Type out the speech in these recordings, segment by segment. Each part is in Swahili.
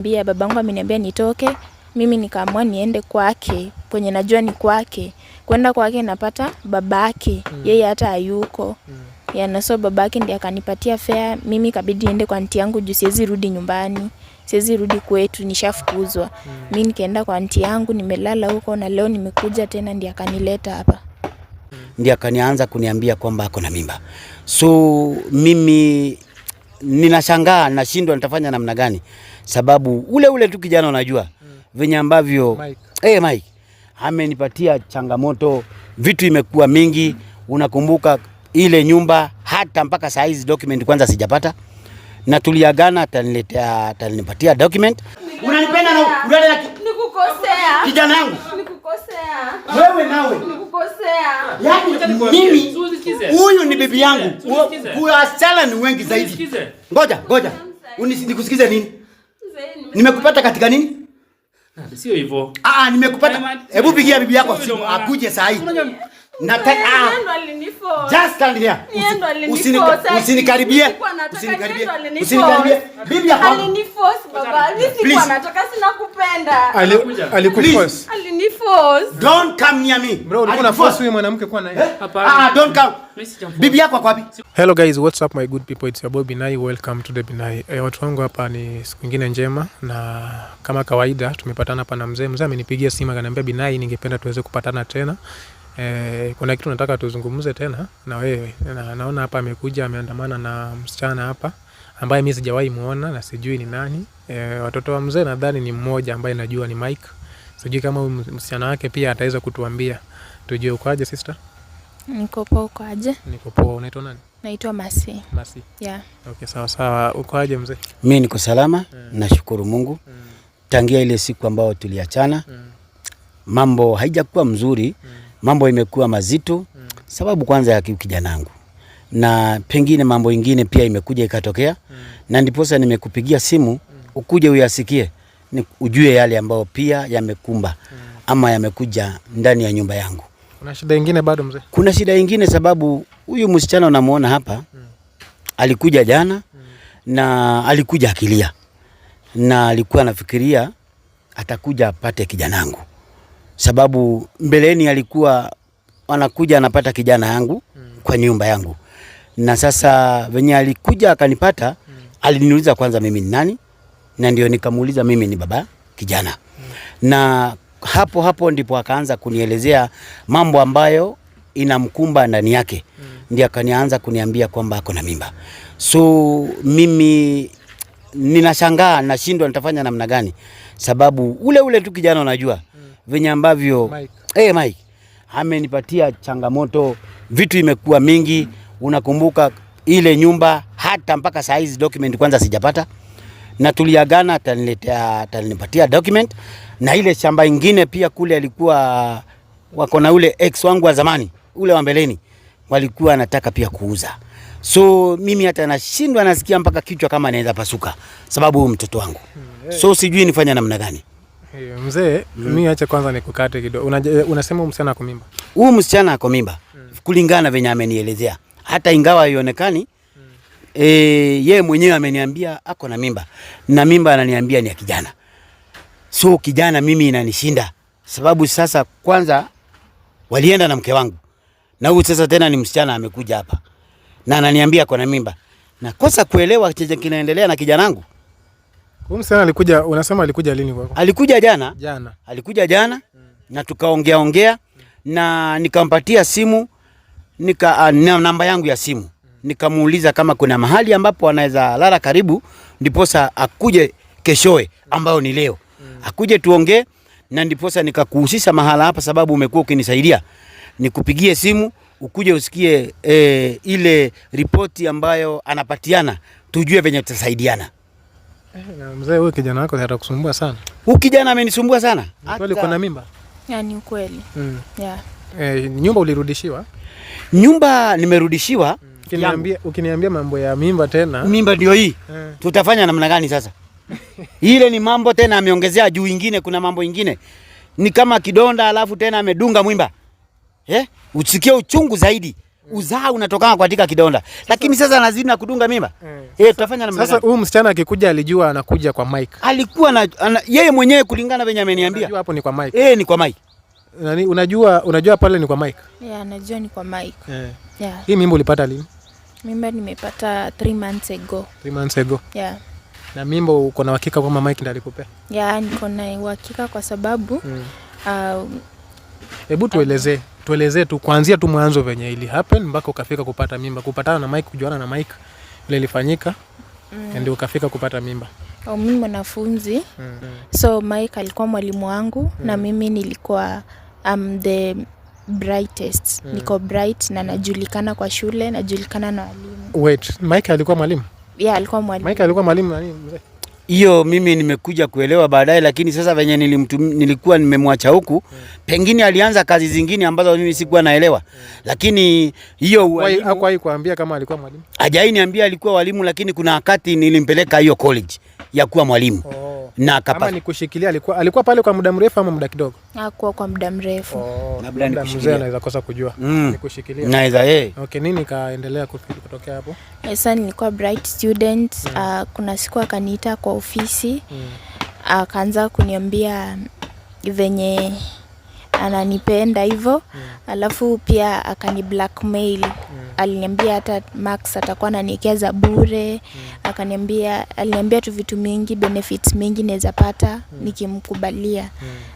Babangu ameniambia nitoke, mimi nikaamua niende kwake, kwenye najua ni kwake. Kwenda kwake napata babake, yeye hata hayuko. Na so babake ndiye akanipatia fare, mimi kabidi niende kwa aunti yangu juu siwezi rudi nyumbani. Siwezi rudi kwetu, nishafukuzwa. Mimi nikaenda kwa aunti yangu, nimelala huko na leo nimekuja tena ndiye akanileta hapa. Ndiye akanianza kuniambia kwamba ako na mimba. So mimi ninashangaa, nashindwa nitafanya namna gani, sababu ule tu kijana unajua venye ambavyo Mike amenipatia changamoto, vitu imekuwa mingi. Unakumbuka ile nyumba, hata mpaka saa hizi document kwanza sijapata, na tuliagana atanipatia document. Unanipenda na nikukosea kijana yangu, nikukosea wewe nawe nikukosea. Yaani mimi huyu ni bibi yangu, wasichana ni wengi zaidi. Ngoja nikusikize nini? Nimekupata katika nini? Sio hivyo. Nimekupata. Hebu pigia bibi yako simu akuje saa hii. Nataka just stand here. Usinikaribie. Bibi yako aliniforce baba. Mimi sikuwa nataka, sina kupenda. Alikuforce. Aliniforce. Don't come near me. Bro, ulikuwa unaforce huyu mwanamke kwa naye. Don't come. Bibi yako kwa wapi? Hello guys, what's up my good people? It's your boy Binai. Welcome to the Binai. Watu wangu hapa ni siku nyingine njema, na kama kawaida tumepatana hapa na mzee. Mzee amenipigia simu akaniambia, Binai, ningependa tuweze kupatana tena. Kuna kitu nataka tuzungumze tena na wewe. Naona hapa amekuja, ameandamana na msichana hapa ambaye mimi sijawahi muona na sijui ni nani. Watoto wa mzee nadhani ni mmoja ambaye najua ni Mike. Sijui kama msichana wake pia ataweza kutuambia. Tujue ukoaje sister? Niko poa. Ukoaje? Niko poa. Unaitwa nani? Naitwa Masi. Masi. Yeah. Okay, sawa. Ukoaje mzee? Mimi niko salama, nashukuru Mungu. Tangia ile siku ambayo tuliachana, mambo haijakuwa mzuri. Mambo imekuwa mazito, sababu kwanza ya kijana wangu, na pengine mambo ingine pia imekuja ikatokea, na ndiposa nimekupigia simu ukuje uyasikie, ujue yale ambao pia yamekumba ama yamekuja ndani ya nyumba yangu. Kuna shida nyingine bado mzee? Kuna shida nyingine, sababu huyu msichana unamuona hapa alikuja jana na alikuja akilia, na alikuwa anafikiria atakuja apate kijana wangu, sababu mbeleni alikuwa anakuja anapata kijana yangu kwa nyumba yangu. Na sasa venye alikuja akanipata, aliniuliza kwanza mimi ni nani, na ndio nikamuuliza mimi ni baba kijana. Na hapo ndipo akaanza kunielezea mambo ambayo inamkumba ndani yake. Ndio akanianza kuniambia kwamba ako na mimba. So mimi ninashangaa, nashindwa nitafanya namna gani, sababu ule tu kijana unajua venye ambavyo Mike amenipatia changamoto, vitu imekuwa mingi. Unakumbuka ile nyumba, hata mpaka saa hizi document kwanza sijapata, na tuliagana atanipatia document. Na ile shamba ingine pia kule alikuwa wako na ule ex wangu wa zamani, ule wa mbeleni, walikuwa anataka pia kuuza. So mimi hata nashindwa, nasikia mpaka kichwa kama anaweza pasuka, sababu mtoto wangu. So sijui nifanye namna gani. Mzee, mimi acha kwanza nikukate kidogo. Unasema msichana ako mimba? Huyu msichana ako mimba. Kulingana venye amenielezea. Hata ingawa haionekani, yeye mwenyewe ameniambia ako na mimba. Na mimba ananiambia ni ya kijana. So kijana mimi inanishinda, sababu sasa kwanza walienda na mke wangu, na huyu sasa tena ni msichana amekuja hapa na ananiambia ako na mimba. Na kosa kuelewa chenye kinaendelea na kijana wangu. Huyu msichana alikuja, unasema alikuja lini kwako? Alikuja jana. Alikuja jana na tukaongea na nikampatia simu, na namba yangu ya simu. Nikamuuliza kama kuna mahali ambapo anaweza lala karibu, ndiposa akuje keshoe ambao ni leo. Akuje tuongee, na ndiposa nikakuhusisha mahala hapa, sababu umekuwa ukinisaidia. Nikupigie simu ukuje usikie ile ripoti ambayo anapatiana, tujue venye tutasaidiana. Mzee, huyu kijana wako anataka kusumbua sana. Huyu kijana amenisumbua sana. Kweli uko na mimba? Yaani ukweli. Yeah. Nyumba ulirudishiwa? Nyumba nimerudishiwa. Ukiniambia mambo ya mimba tena. Mimba ndio hii. Tutafanya namna gani sasa? Ile ni mambo tena ameongezea juu ingine, kuna mambo ingine. Ni kama kidonda alafu tena amedunga mwimba. Usikie uchungu zaidi. Uzao unatokana katika kidonda. Lakini sasa lazima na kudunga mimba. Tutafanya namna gani? Sasa huyu msichana akikuja alijua anakuja kwa Mike. Alikuwa na yeye mwenyewe kulingana venye ameniambia. Unajua hapo ni kwa Mike. Ni kwa Mike. Nani unajua pale ni kwa Mike? Najua ni kwa Mike. Hii mimba ulipata lini? Mimba nimepata 3 months ago. 3 months ago. Na mimba uko na uhakika kwamba Mike ndiye alikupea? Niko na uhakika kwa sababu hebu tuelezee tu kuanzia tu mwanzo venye ili happen mpaka ukafika kupata mimba, kupatana na Mike, kujuana na Mike ile ilifanyika ndio ukafika kupata mimba. Mimi mwanafunzi. So Mike alikuwa mwalimu wangu na mimi nilikuwa the brightest. Niko bright na najulikana kwa shule, najulikana na walimu. Wait, Mike alikuwa mwalimu? Alikuwa mwalimu. Mike alikuwa mwalimu nani mzee? Hiyo mimi nimekuja kuelewa baadaye, lakini sasa venye nilikuwa nimemwacha huku, pengine alianza kazi zingine ambazo mimi sikuwa naelewa. Lakini hiyo hakuwahi kuambia kama alikuwa mwalimu? Hajai niambia alikuwa walimu, lakini kuna wakati nilimpeleka hiyo college ya kuwa mwalimu. Na kama nikushikilia alikuwa pale kwa muda mrefu ama muda kidogo? Hakuwa kwa muda mrefu. Labda mzee anaweza kosa kujua. Nikushikilia. Naweza Okay, nini kaendelea kutokea hapo? Sasa nilikuwa bright student. Kuna siku akaniita kwa ofisi. Akaanza kuniambia venye ananipenda hivyo. Alafu pia akani blackmail. Aliniambia hata Max atakuwa ananiekeza bure. Aliniambia tu vitu mingi, benefits mingi naweza pata nikimkubalia.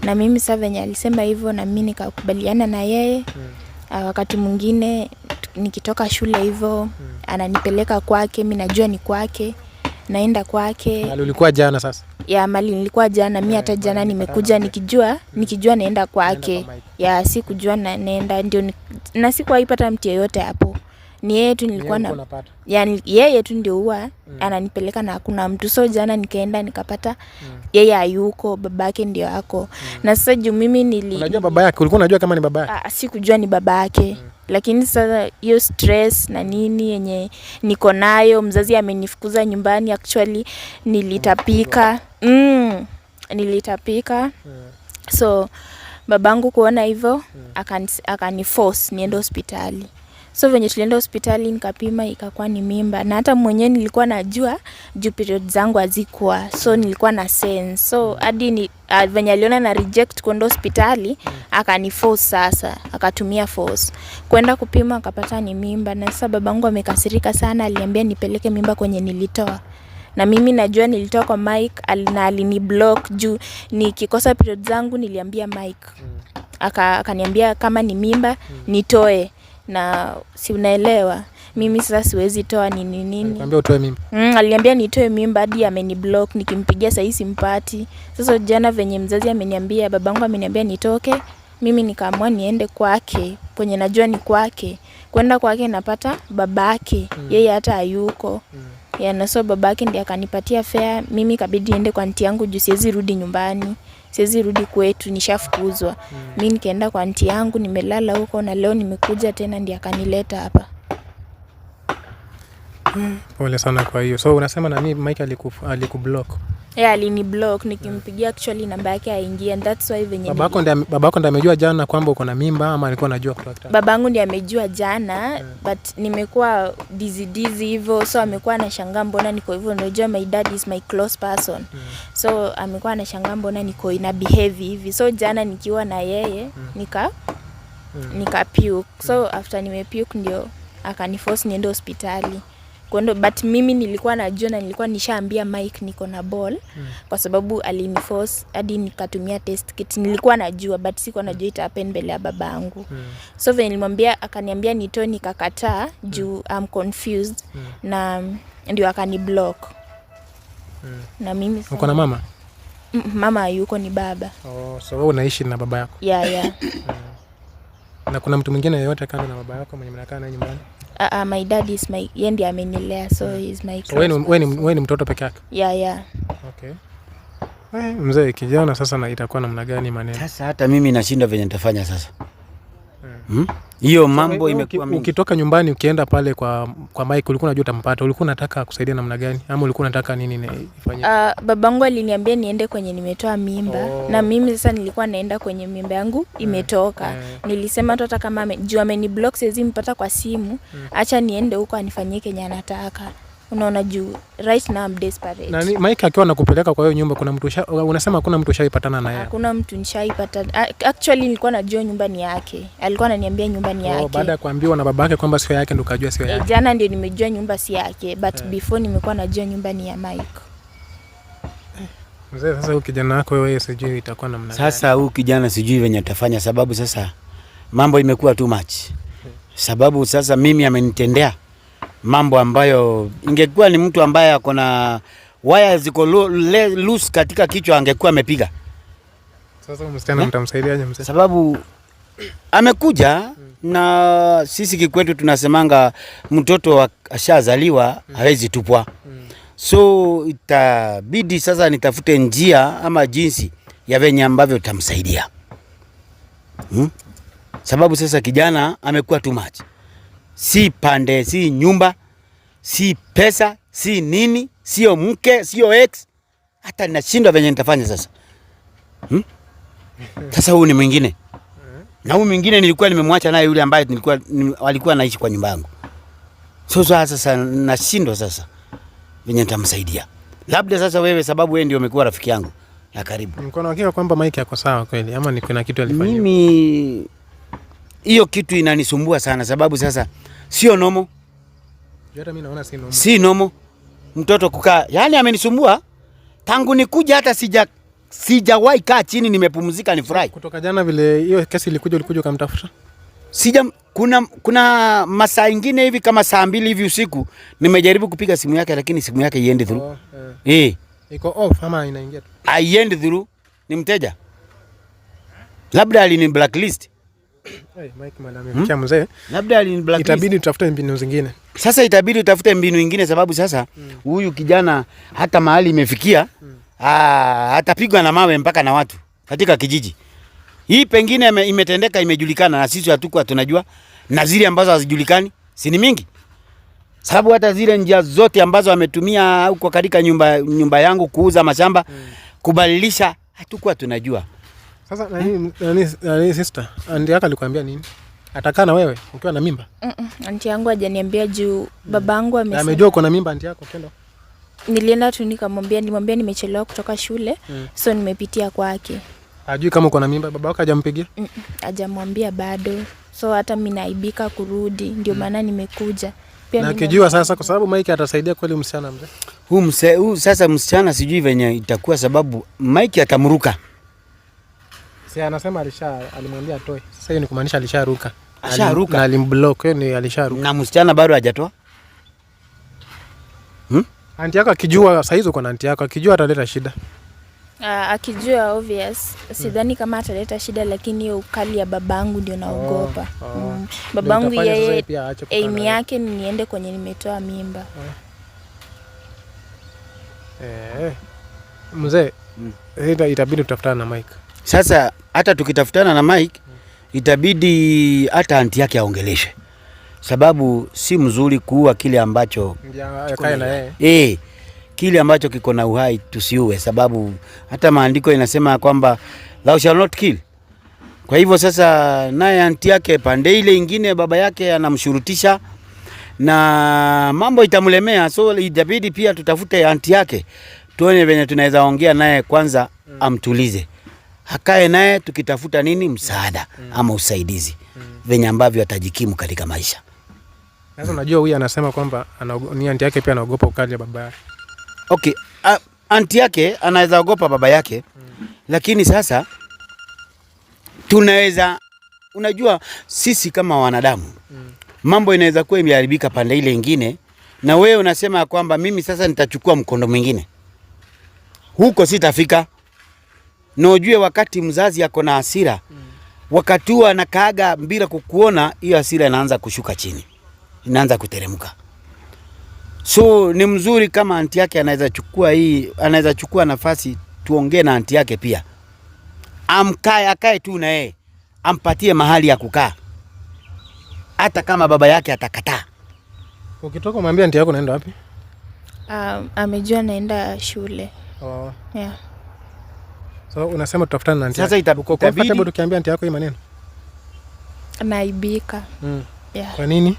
Na mimi sasa venye alisema hivyo na mimi nikakubaliana na yeye. Wakati mwingine nikitoka shule hivyo ananipeleka kwake, mimi najua ni kwake. Naenda kwake. Mali ulikuwa jana sasa? Mali nilikuwa jana, mimi hata jana nimekuja nikijua naenda kwake. Si kujua naenda ndio na sikuwahi pata mtu yeyote hapo. Ni yeye tu nilikuwa na yeye tu ndio huwa ananipeleka na hakuna mtu. So jana nikaenda nikapata yeye hayuko, babake ndio yako. Na sasa juu mimi unajua baba yake? Ulikuwa unajua kama ni baba yake? Sikujua ni baba yake. Lakini sasa hiyo stress na nini yenye niko nayo, mzazi amenifukuza nyumbani, actually nilitapika. Nilitapika. So babangu kuona hivyo akaniforce niende hospitali. So venye tulienda hospitali nikapima ikakuwa ni mimba. Na hata mwenyewe nilikuwa najua juu period zangu hazikuwa. So nilikuwa na sense. So hadi venye aliona na reject kwenda hospitali akaniforce sasa. Akatumia force. Kwenda kupima akapata ni mimba. Na sasa babangu amekasirika sana, aliniambia nipeleke mimba kwenye nilitoa. Na mimi najua nilitoa kwa Mike na aliniblock juu nikikosa period zangu niliambia Mike. Akaniambia kama ni mimba nitoe. Na si unaelewa mimi sasa siwezi toa nini. Alikwambia utoe mimba? Aliniambia nitoe mimba hadi ameniblock, nikimpigia sasa simpati. Sasa jana venye mzazi ameniambia, babangu ameniambia nitoke, mimi nikaamua niende kwake, kwenye najua ni kwake. Kwenda kwake napata babake, yeye hata hayuko. Na so babake ndiye akanipatia fare, mimi kabidi niende kwa aunti yangu juu siwezi rudi nyumbani. Siwezi rudi kwetu, nishafukuzwa. Mimi nikaenda kwa aunti yangu, nimelala huko na leo nimekuja tena ndiye akanileta hapa. Pole sana kwa hiyo. So unasema na mimi Mike alikublock? Aliniblock, nikimpigia actually namba yake haingii, and that's why venye babako ndiye amejua jana kwamba uko na mimba ama alikuwa anajua kutoka kitambo? Babangu ndiye amejua jana, but nimekuwa dizzy hivyo, so amekuwa anashangaa mbona niko hivyo. Unajua my dad is my close person. So amekuwa anashangaa mbona niko ina behave hivi. So jana nikiwa na yeye nika puke. So after nimepuke ndio akaniforce niende hospitali. But mimi nilikuwa najua na nilikuwa nishaambia Mike niko na ball kwa sababu aliniforce hadi nikatumia test kit. Nilikuwa najua but sikuwa najua ita happen mbele ya babangu. So venye nilimwambia akaniambia nitoe, nikakataa juu I'm confused. Na ndio akaniblock. Na mimi uko na mama? Mama hayuko, ni baba. So wewe unaishi na baba yako? Na kuna mtu mwingine yeyote kando na baba yako mwenye mnakaa naye nyumbani? My dad is yeye ndiye amenilea, so he's my so wewe ni mtoto peke yako? Okay. Mzee kijana sasa na itakuwa namna gani maneno? Sasa hata mimi nashinda venye nitafanya sasa. Hiyo mambo imekuwa mingi. Ukitoka nyumbani ukienda pale kwa Mike ulikuwa unajua utampata, ulikuwa unataka kusaidia namna gani ama ulikuwa unataka nini ifanyike? Babangu aliniambia niende kwenye nimetoa mimba. Na mimi sasa nilikuwa naenda kwenye mimba yangu imetoka. Nilisema tu hata kama juu ameniblock siwezi mpata kwa simu, acha niende huko anifanyie kenye anataka. Unaona juu right now I'm desperate. Na Mike akiwa anakupeleka kwa hiyo nyumba kuna mtu unasema hakuna mtu ushaipatana na yeye? Hakuna mtu nishaipata. Actually nilikuwa najua nyumba ni yake. Alikuwa ananiambia nyumba ni yake. Baada ya kuambiwa na babake kwamba sio yake ndo kajua sio yake. Jana ndio nimejua nyumba si yake, but before nimekuwa najua nyumba ni ya Mike. Mzee, sasa huyu kijana wako wewe sijui itakuwa namna gani? Sasa huyu kijana sijui venye atafanya, sababu sasa mambo imekuwa too much. Sababu sasa mimi amenitendea mambo ambayo ingekuwa ni mtu ambaye ako na waya ziko loose katika kichwa angekuwa amepiga. Sasa msichana mtamsaidiaje mzee? Sababu amekuja na sisi kikwetu tunasemanga mtoto ashazaliwa hawezi tupwa. So itabidi sasa nitafute njia ama jinsi ya venye ambavyo tutamsaidia. Sababu sasa kijana amekuwa too much. Si pande, si nyumba, si pesa, si nini, sio mke, sio ex. Hata ninashindwa venye nitafanya sasa. Sasa huyu ni mwingine. Na huyu mwingine nilikuwa nimemwacha naye yule ambaye walikuwa naishi kwa nyumba yangu. So sasa nashindwa sasa venye nitamsaidia. Labda sasa wewe, sababu wewe ndio umekuwa rafiki yangu ya karibu. Mkono wake kwamba Mike yako sawa kweli ama ni kuna kitu alifanya? Mimi hiyo kitu inanisumbua sana, sababu sasa sio nomo. Hata mimi naona si nomo. Si nomo. Mtoto kukaa, yani amenisumbua tangu nikuja, hata sijawahi kaa chini nimepumzika nifurahi. Kutoka jana vile hiyo kesi ulikuja ukamtafuta? Kuna masaa ingine hivi kama saa 2 hivi usiku nimejaribu kupiga simu yake, lakini simu yake iende through. Iko off ama inaingia tu? Aiende through. Ni mteja. Labda alini blacklist. Mike madam mzee. Labda alini blacklist. Itabidi tutafute mbinu zingine. Sasa itabidi utafute mbinu nyingine, sababu sasa huyu kijana hata mahali imefikia atapigwa na mawe mpaka na watu katika kijiji. Hii pengine imetendeka, imejulikana na sisi hatukuwa tunajua, na zile ambazo hazijulikani si ni mingi. Sababu hata zile njia zote ambazo ametumia huko katika nyumba yangu kuuza mashamba, kubadilisha, hatukuwa tunajua. Sasa nani sister, auntie yako alikwambia nini? Atakaa na wewe ukiwa na mimba? Auntie yangu hajaniambia juu babangu amesema. Amejua uko na mimba auntie yako kendo? Nilienda tu nikamwambia nimechelewa kutoka shule, so nimepitia kwake. Hajui kama uko na mimba, baba wako hajampigia? Hajamwambia bado. So hata mimi naibika kurudi, ndio maana nimekuja. Pia na kijua sasa kwa sababu Mike atasaidia kweli msichana mzee. Huu sasa msichana sijui venye itakuwa, sababu Mike atamruka. Si anasema alimwambia atoe. Sasa hiyo ni kumaanisha alisharuka. Asharuka. Na alimblock, hiyo ni alisharuka. Na msichana bado hajatoa? Auntie yako akijua, saa hizo kuna auntie yako akijua ataleta shida. Akijua obvious, sidhani kama ataleta shida, lakini hiyo ukali ya babangu ndio naogopa. Babangu yeye aim yake ni niende kwenye nimetoa mimba. Mzee, itabidi tutafutane na Mike. Sasa hata tukitafutana na Mike itabidi hata auntie yake aongeleshe, sababu si mzuri kuua kile ambacho kae na yeye. Kile ambacho kiko na uhai tusiue, sababu hata maandiko inasema kwamba thou shall not kill. Kwa hivyo sasa naye auntie yake pande ile ingine baba yake anamshurutisha na mambo itamlemea, so itabidi pia tutafute auntie yake tuone venye tunaweza ongea naye kwanza, amtulize, akae naye tukitafuta nini msaada ama usaidizi venye ambavyo atajikimu katika maisha. Sasa unajua huyu anasema kwamba ni auntie yake pia anaogopa ukali ya baba yake. Okay, auntie yake anaweza ogopa baba yake, lakini sasa tunaweza, unajua sisi kama wanadamu mambo inaweza kuwa imeharibika pande ile ingine, na wewe unasema kwamba mimi sasa nitachukua mkondo mwingine, huko sitafika. Na ujue wakati mzazi yako na hasira, wakati huo anakaaga bila kukuona, hiyo hasira inaanza kushuka chini, inaanza kuteremka. So ni mzuri kama auntie yake anaweza chukua nafasi, tuongee na auntie yake pia. Akae tu na yeye, ampatie mahali ya kukaa. hata kama baba yake atakataa. Ukitoka mwambie auntie yako naenda wapi? Amejua naenda shule. Oh. Yeah. So unasema tutafutane na auntie. Sasa itabidi tukiambia auntie yako hii maneno. Naibika. Yeah. Kwa nini?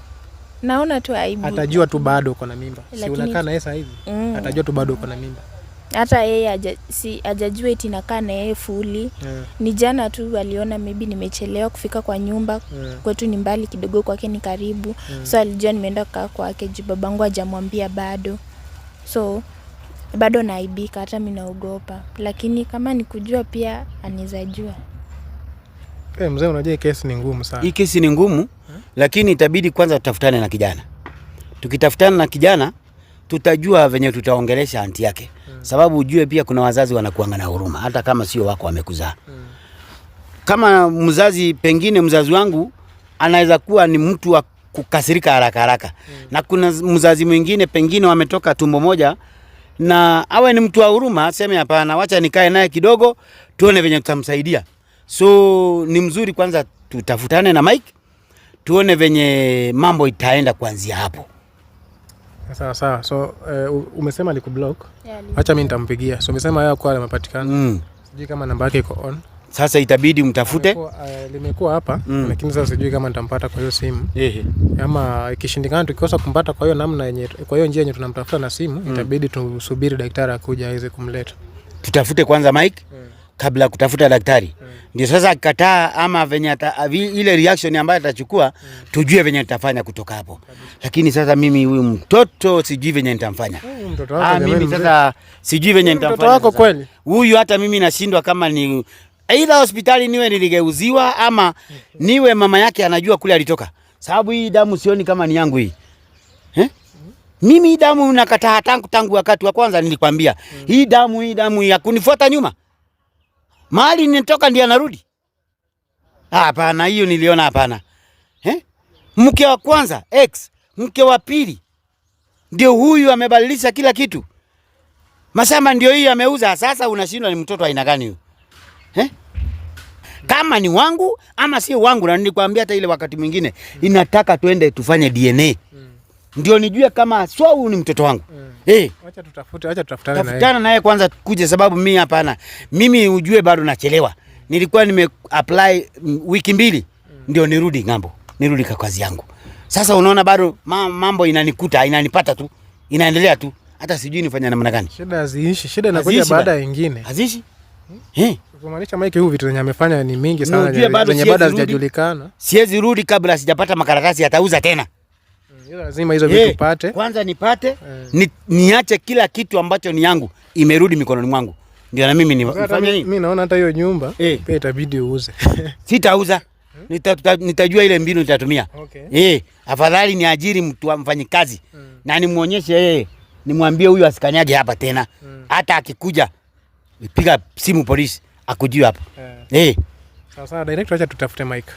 Naona tu aibu. Atajua tu bado uko na mimba. Si unakaa na yeye sasa hivi? Atajua tu bado uko na mimba. Hata yeye hajajua eti nakaa na yeye fully. Ni jana tu aliona maybe nimechelewa kufika kwa nyumba. Kwetu ni mbali kidogo, kwake ni karibu. So alijua nimeenda kukaa kwake juu babangu hajamwambia bado. So bado naibika, hata mimi naogopa. Lakini kama nikujua pia anaweza jua. Mzee, unajua kesi ni ngumu sana. Hii kesi ni ngumu, lakini itabidi kwanza tutafutane na kijana. Tukitafutana na kijana, tutajua venye tutaongelesha aunti yake. Sababu ujue pia kuna wazazi wanakuanga na huruma, hata kama sio wako wamekuzaa. Kama mzazi, pengine mzazi wangu anaweza kuwa ni mtu wa kukasirika haraka haraka. Na kuna mzazi mwingine pengine wametoka tumbo moja na awe ni mtu wa huruma, aseme hapana, wacha nikae naye kidogo tuone venye tutamsaidia. So ni mzuri kwanza tutafutane na Mike, tuone venye mambo itaenda kuanzia hapo. Sawa. So umesema alikublock. Acha mimi nitampigia. So umesema yeye kwa amepatikana. Sijui kama namba yake iko on. Sasa itabidi mtafute. Limekuwa hapa, lakini sasa sijui kama nitampata kwa hiyo simu. Ama ikishindikana tukikosa kumpata kwa hiyo namna yenye, kwa hiyo njia yenye tunamtafuta na simu, itabidi tusubiri daktari akuje aweze kumleta. Tutafute kwanza Mike kabla kutafuta daktari. Ndio sasa akikataa ama venye ile reaction ambayo atachukua, tujue venye tutafanya kutoka hapo. Lakini sasa mimi huyu mtoto sijui venye nitamfanya. Mtoto wako mimi sasa sijui venye nitamfanya. Mtoto wako kweli? Huyu hata mimi nashindwa kama ni aidha hospitali niwe niligeuziwa ama niwe mama yake anajua kule alitoka. Sababu hii damu sioni kama ni yangu hii. Mimi damu nakataa tangu wakati wa kwanza nilikwambia. Hii damu ya kunifuata nyuma. Mahali nitoka ndio anarudi. Hapana, hiyo niliona hapana. Mke wa kwanza, mke wa pili. Ndio huyu amebadilisha kila kitu. Mashamba ndio hii ameuza, sasa unashindwa ni mtoto aina gani huyu? Kama ni wangu ama sio wangu, na nilikwambia hata ile wakati mwingine inataka tuende tufanye DNA. Ndio nijue kama huyu ni mtoto wangu. Acha tutafutane naye. Tafutana naye kwanza kuje, sababu mimi hapana. Mimi ujue bado nachelewa. Nilikuwa nime apply wiki 2 ndio nirudi ngambo. Nirudi kwa kazi yangu. Sasa unaona bado mambo inanipata tu. Inaendelea tu. Hata sijui nifanya namna gani. Shida haziishi. Shida inakuja baada ya nyingine. Haziishi? Kumaanisha Mike huyu vitu zenye amefanya ni mingi sana zenye bado hazijajulikana. Siwezi rudi kabla sijapata makaratasi atauza tena. Lazima hizo vitu upate. Kwanza nipate, niache kila kitu ambacho ni yangu imerudi mikononi mwangu. Ndio na mimi nifanye nini? Mimi naona hata hiyo nyumba pia itabidi uuze. Sitauza. Nitajua ile mbinu nitatumia. Afadhali niajiri mtu wa mfanyikazi na nimuonyeshe nimwambie huyu asikanyage hapa tena. Hata akikuja piga simu polisi akujue hapa. Sawa, director, acha tutafute Mike.